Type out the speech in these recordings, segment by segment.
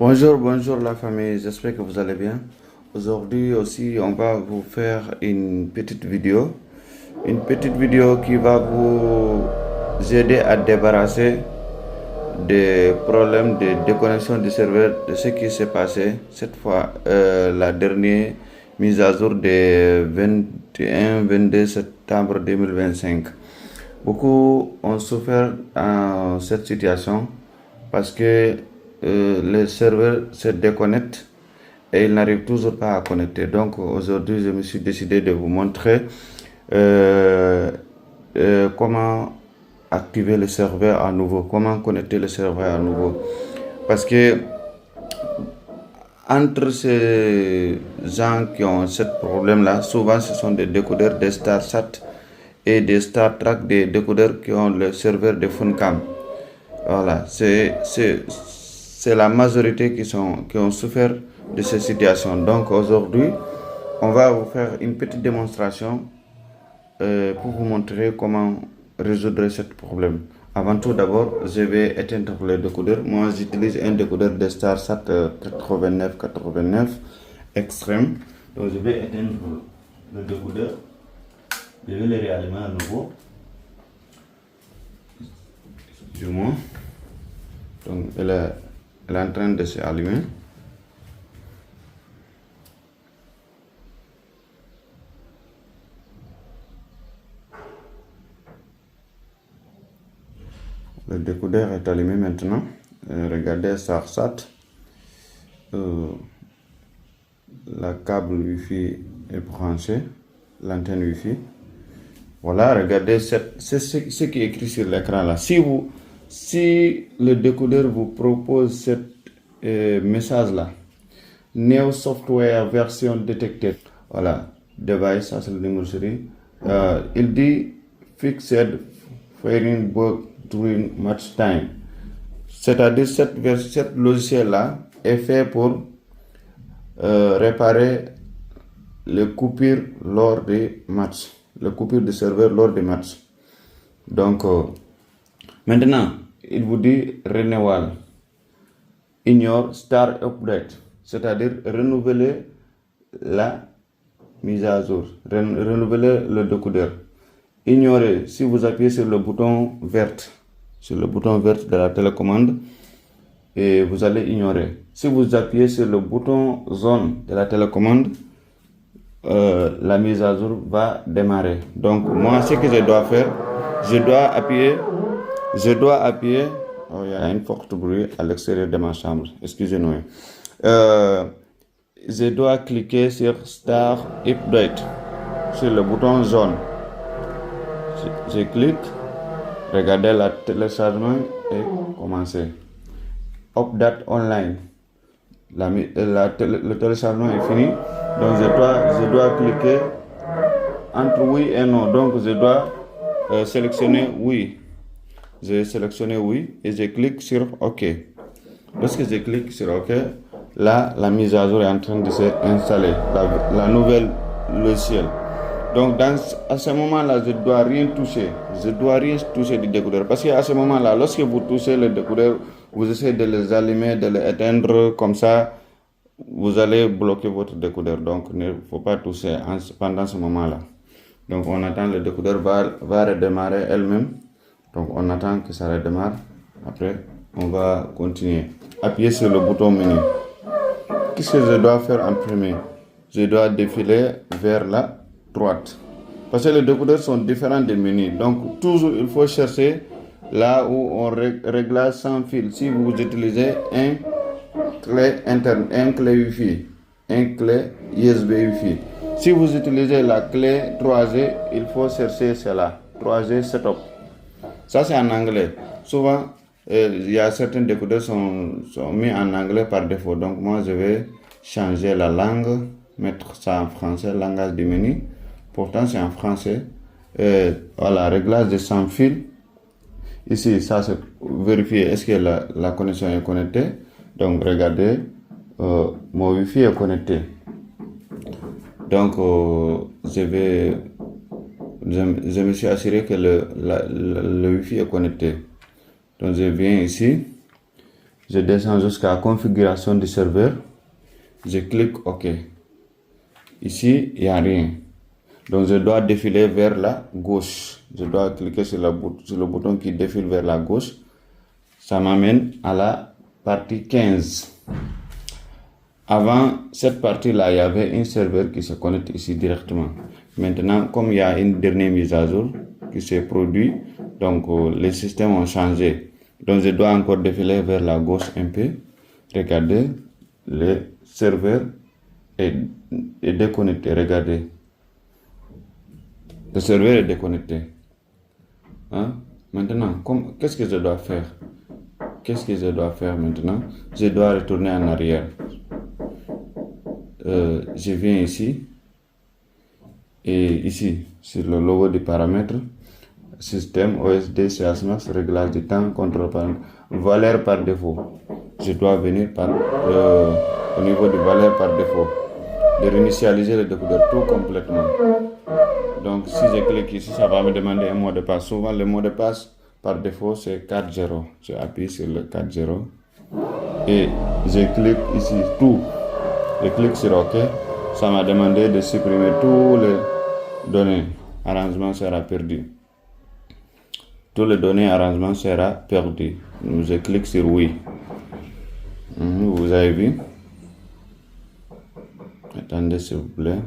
Bonjour la famille, j'espère que vous allez bien. Aujourd'hui aussi, on va vous faire une petite vidéo qui va vous aider à débarrasser des problèmes de déconnexion du serveur, de ce qui s'est passé cette fois, la dernière mise à jour de 21-22 septembre 2025. Beaucoup ont souffert dans cette situation parce que le serveur se déconnecte et il n'arrive toujours pas à connecter. Donc aujourd'hui, je me suis décidé de vous montrer comment activer le serveur à nouveau, comment connecter le serveur à nouveau. Parce que entre ces gens qui ont ce problème-là, souvent ce sont des décodeurs, des StarSat et des StarTrack, des décodeurs qui ont le serveur de Funcam. Voilà, c'est la majorité qui ont souffert de cette situation. Donc aujourd'hui, on va vous faire une petite démonstration pour vous montrer comment résoudre ce problème. Avant tout, d'abord, je vais éteindre le décodeur. Moi, j'utilise un décodeur de StarSat 8989 extrême. Donc, je vais éteindre le décodeur. Je vais le réallumer à nouveau. Excusez-moi. Donc, elle est en train de s'allumer. Le décodeur est allumé maintenant. Regardez StarSat. La câble Wi-Fi est branché, l'antenne Wi-Fi. Voilà, regardez, c'est ce qui est écrit sur l'écran là. Si le décodeur vous propose ce message là, New Software Version Detected, voilà, device, ça c'est le numéro série. Il dit Fixed Firing Bug During Match Time. C'est-à-dire cette logiciel là est fait pour réparer les coupures lors des matchs, les coupures de serveur lors des matchs. Donc, maintenant, il vous dit renewal, ignore Star Update, c'est-à-dire renouveler la mise à jour, renouveler le décodeur. Ignorez, si vous appuyez sur le bouton vert, de la télécommande, et vous allez ignorer. Si vous appuyez sur le bouton jaune de la télécommande, la mise à jour va démarrer. Donc moi, ce que je dois faire, je dois appuyer. Oh, il y a un fort bruit à l'extérieur de ma chambre. Excusez-moi. Je dois cliquer sur Start Update, sur le bouton jaune. Je clique. Regardez, le téléchargement est commencé. Update online. Le téléchargement est fini. Donc je dois cliquer entre oui et non. Donc je dois sélectionner oui. J'ai sélectionné oui et je clique sur OK. Lorsque je clique sur OK, là la mise à jour est en train de s'installer, la nouvelle logiciel. Donc à ce moment-là, je ne dois rien toucher. Je ne dois rien toucher du décodeur. Parce qu'à ce moment-là, lorsque vous touchez le décodeur, vous essayez de les allumer, de les éteindre, comme ça, vous allez bloquer votre décodeur. Donc il ne faut pas toucher pendant ce moment-là. Donc on attend, le décodeur va redémarrer elle-même. Donc on attend que ça redémarre. Après, on va continuer. Appuyez sur le bouton menu. Qu'est-ce que je dois faire en premier? Je dois défiler vers la droite. Parce que les décodeurs sont différents des menus. Donc toujours il faut chercher là où on réglage sans fil. Si vous utilisez un clé interne, un clé Wi-Fi, un clé USB Wi-Fi. Si vous utilisez la clé 3G, il faut chercher cela, 3G Setup. Ça c'est en anglais. Souvent, il y a certains décodeurs sont mis en anglais par défaut. Donc moi je vais changer la langue, mettre ça en français, langage du menu. Pourtant c'est en français. Voilà, réglage de sans fil. Ici, ça c'est vérifier est-ce que la connexion est connectée. Donc regardez, mon Wi-Fi est connecté. Donc je me suis assuré que le Wi-Fi est connecté. Donc je viens ici, Je descends jusqu'à configuration du serveur. Je clique OK. Ici, il n'y a rien. Donc, je dois défiler vers la gauche. Je dois cliquer sur le bouton qui défile vers la gauche. Ça m'amène à la partie 15. Avant cette partie-là, il y avait un serveur qui se connecte ici directement. Maintenant, comme il y a une dernière mise à jour qui s'est produite, donc les systèmes ont changé. Donc, je dois encore défiler vers la gauche un peu. Regardez, le serveur est déconnecté. Regardez. Le serveur est déconnecté. Hein? Maintenant, qu'est-ce que je dois faire? Qu'est-ce que je dois faire maintenant? Je dois retourner en arrière. Je viens ici. Et ici, sur le logo des paramètres, système, OSD, CSMAX, réglage du temps, contrôle par valeur par défaut. Je dois venir au niveau de valeur par défaut. De réinitialiser le décodeur tout complètement. Donc, si je clique ici, ça va me demander un mot de passe. Souvent, le mot de passe par défaut, c'est 4.0. Je appuie sur le 4.0 et je clique ici tout. Je clique sur OK. Ça m'a demandé de supprimer tous les données. Arrangement sera perdu. Tous les données arrangement sera perdu. Je clique sur oui. Vous avez vu? Attendez s'il vous plaît.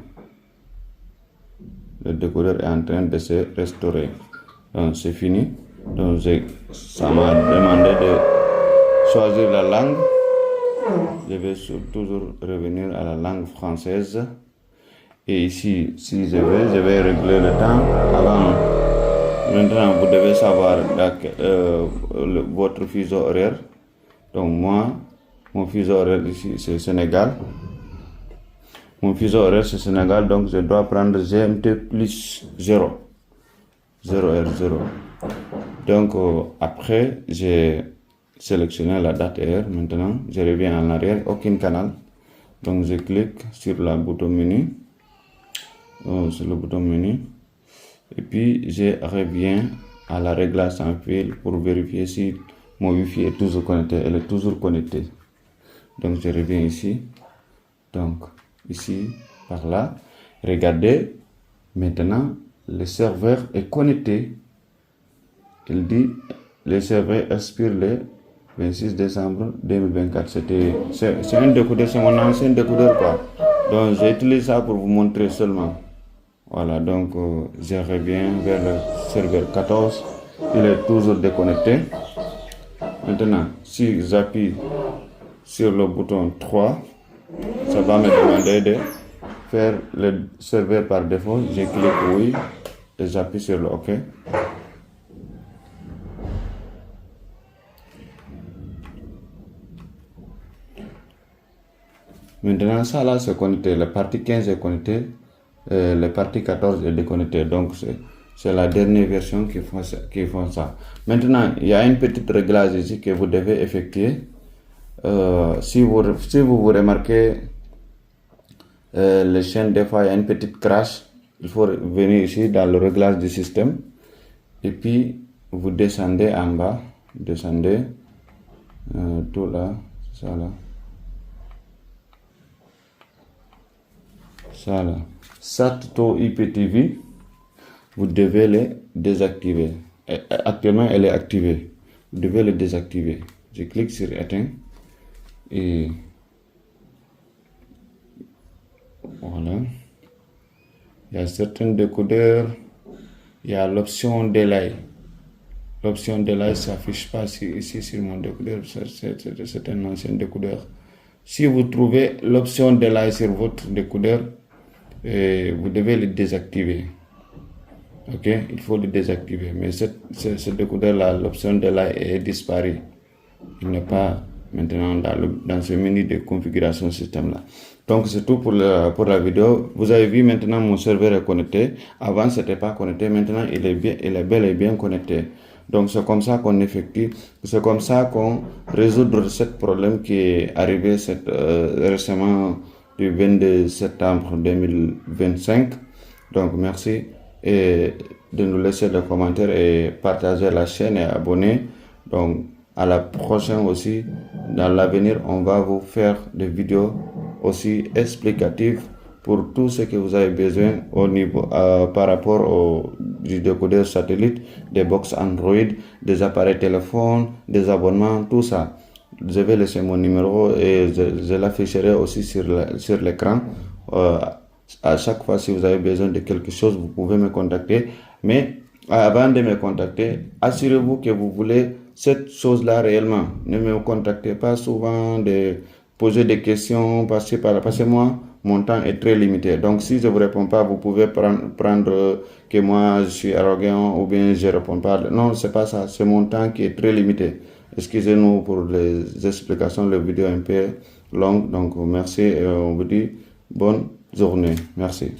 Le décodeur est en train de se restaurer. Donc c'est fini. Donc ça m'a demandé de choisir la langue. Je vais toujours revenir à la langue française. Et ici, si je vais régler le temps avant. Maintenant, vous devez savoir votre fuseau horaire. Donc moi, mon fuseau horaire ici, c'est Sénégal. Mon fuseau horaire, c'est Sénégal, donc je dois prendre GMT plus 0. 0R0. Donc, après, j'ai sélectionné la date et heure. Maintenant, je reviens en arrière, aucun canal. Donc, je clique sur le bouton menu. Sur le bouton menu. Et puis, je reviens à la réglage sans fil pour vérifier si mon Wi-Fi est toujours connecté. Elle est toujours connectée. Donc, je reviens ici. Donc, ici, par là. Regardez, maintenant, le serveur est connecté. Il dit, le serveur expire le 26 décembre 2024. C'est un décodeur, c'est mon ancien décodeur, quoi. Donc, j'ai utilisé ça pour vous montrer seulement. Voilà, donc, je reviens vers le serveur 14. Il est toujours déconnecté. Maintenant, si j'appuie sur le bouton 3, ça va me demander de faire le serveur par défaut. Je clique oui et j'appuie sur le OK. Maintenant, ça là c'est connecté. La partie 15 est connectée. La partie 14 est déconnectée. Donc, c'est la dernière version qui font ça. Maintenant, il y a une petite réglage ici que vous devez effectuer. Si vous remarquez les chaînes, des fois il y a une petite crash, il faut venir ici dans le réglage du système et puis vous descendez en bas, tout là, ça là, SAT-TO IPTV, vous devez le désactiver. Actuellement elle est activée, vous devez le désactiver. Je clique sur éteindre. Et voilà, il y a certains décodeurs, il y a l'option delay. L'option delay ne s'affiche pas ici sur mon décodeur, c'est un ancien décodeur. Si vous trouvez l'option delay sur votre décodeur, vous devez le désactiver. Ok, il faut le désactiver. Mais ce décodeur-là, l'option delay est disparue. Il n'est pas maintenant dans ce menu de configuration système là. Donc c'est tout pour la vidéo. Vous avez vu maintenant mon serveur est connecté. Avant c'était pas connecté, maintenant il est bel et bien connecté. Donc c'est comme ça qu'on effectue, c'est comme ça qu'on résout ce problème qui est arrivé récemment du 22 septembre 2025. Donc merci et de nous laisser des commentaires et partager la chaîne et abonner. Donc à la prochaine aussi. Dans l'avenir, on va vous faire des vidéos aussi explicatives pour tout ce que vous avez besoin au niveau par rapport au du décodeur satellite, des box Android, des appareils téléphones, des abonnements, tout ça. Je vais laisser mon numéro et je l'afficherai aussi sur l'écran. À chaque fois, si vous avez besoin de quelque chose, vous pouvez me contacter. Mais avant de me contacter, assurez-vous que vous voulez cette chose-là réellement. Ne me contactez pas souvent de poser des questions parce que moi, mon temps est très limité. Donc, si je ne vous réponds pas, vous pouvez prendre que moi, je suis arrogant ou bien je ne réponds pas. Non, c'est pas ça. C'est mon temps qui est très limité. Excusez-nous pour les explications, les vidéos un peu longues. Donc, merci et on vous dit bonne journée. Merci.